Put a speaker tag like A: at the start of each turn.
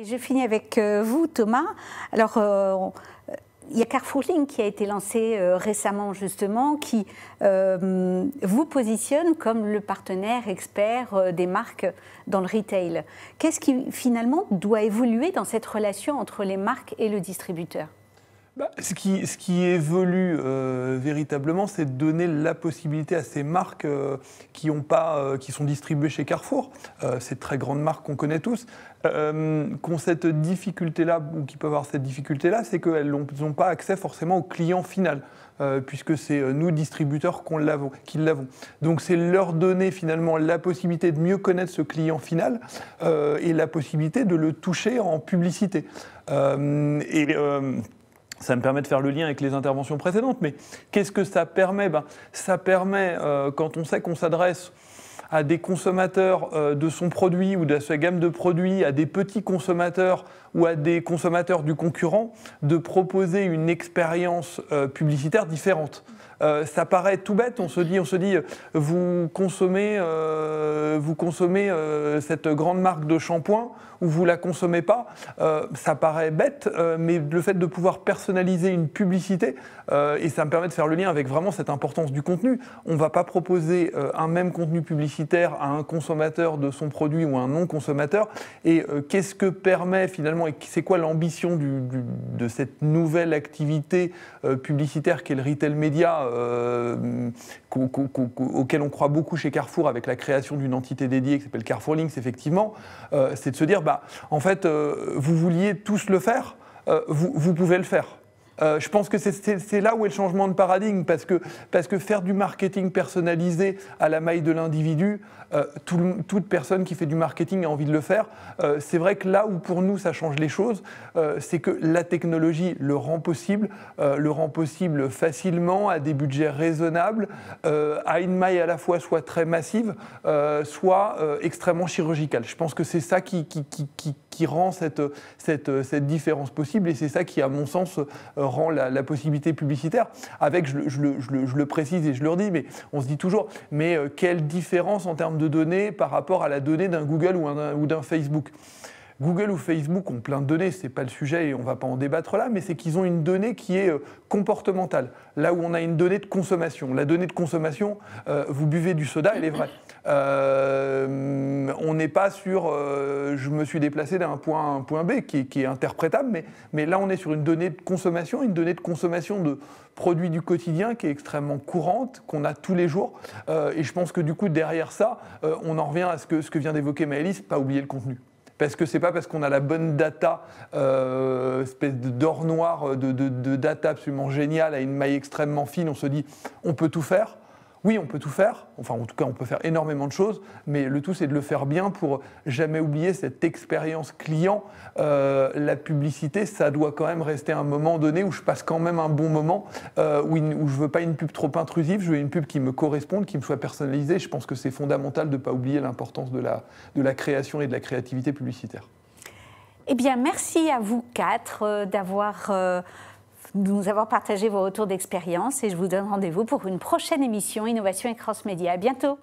A: Je finis avec vous, Thomas. Alors, il y a Carrefour Link qui a été lancé récemment, justement, qui vous positionne comme le partenaire expert des marques dans le retail. Qu'est-ce qui, finalement, doit évoluer dans cette relation entre les marques et le distributeur ?
B: Ce qui évolue véritablement, c'est de donner la possibilité à ces marques qui sont distribuées chez Carrefour, ces très grandes marques qu'on connaît tous, qui ont cette difficulté-là, ou qui peuvent avoir cette difficulté-là, c'est qu'elles n'ont pas accès forcément au client final, puisque c'est nous, distributeurs, qui l'avons. Donc c'est leur donner finalement la possibilité de mieux connaître ce client final et la possibilité de le toucher en publicité. Ça me permet de faire le lien avec les interventions précédentes, mais qu'est-ce que ça permet ? Ça permet, quand on sait qu'on s'adresse à des consommateurs de son produit ou de sa gamme de produits, à des petits consommateurs ou à des consommateurs du concurrent, de proposer une expérience publicitaire différente. Ça paraît tout bête, on se dit, vous consommez cette grande marque de shampoing ou vous la consommez pas, ça paraît bête, mais le fait de pouvoir personnaliser une publicité, et ça me permet de faire le lien avec vraiment cette importance du contenu. On ne va pas proposer un même contenu publicitaire à un consommateur de son produit ou à un non-consommateur. Et qu'est-ce que permet finalement, et c'est quoi l'ambition de cette nouvelle activité publicitaire qu'est le retail média, auquel on croit beaucoup chez Carrefour avec la création d'une entité dédiée qui s'appelle Carrefour Links, effectivement, c'est de se dire, en fait, vous vouliez tous le faire, vous pouvez le faire. Je pense que c'est là où est le changement de paradigme, parce que faire du marketing personnalisé à la maille de l'individu, toute personne qui fait du marketing a envie de le faire. C'est vrai que là où pour nous ça change les choses, c'est que la technologie le rend possible facilement, à des budgets raisonnables, à une maille à la fois soit très massive, soit extrêmement chirurgicale. Je pense que c'est ça qui rend cette différence possible, et c'est ça qui, à mon sens, rend la possibilité publicitaire, avec, je le précise et je le redis, mais on se dit toujours, mais quelle différence en termes de données par rapport à la donnée d'un Google ou d'un Facebook ? Google ou Facebook ont plein de données, ce n'est pas le sujet et on ne va pas en débattre là, mais c'est qu'ils ont une donnée qui est comportementale, là où on a une donnée de consommation. La donnée de consommation, vous buvez du soda, elle est vraie. On n'est pas sur je me suis déplacé d'un point A à un point B qui est interprétable, mais là on est sur une donnée de consommation de produits du quotidien qui est extrêmement courante, qu'on a tous les jours. Et je pense que du coup derrière ça, on en revient à ce que vient d'évoquer Maëlys, pas oublier le contenu. Parce que c'est pas parce qu'on a la bonne data, espèce d'or noir de data absolument géniale à une maille extrêmement fine, on se dit on peut tout faire. Oui, on peut tout faire, enfin en tout cas on peut faire énormément de choses, mais le tout c'est de le faire bien pour jamais oublier cette expérience client. La publicité, ça doit quand même rester un moment donné où je passe quand même un bon moment, où je veux pas une pub trop intrusive, je veux une pub qui me corresponde, qui me soit personnalisée. Je pense que c'est fondamental de ne pas oublier l'importance de la création et de la créativité publicitaire.
A: Eh bien, merci à vous quatre de nous avoir partagé vos retours d'expérience, et je vous donne rendez-vous pour une prochaine émission Innovation et Cross Média. À bientôt.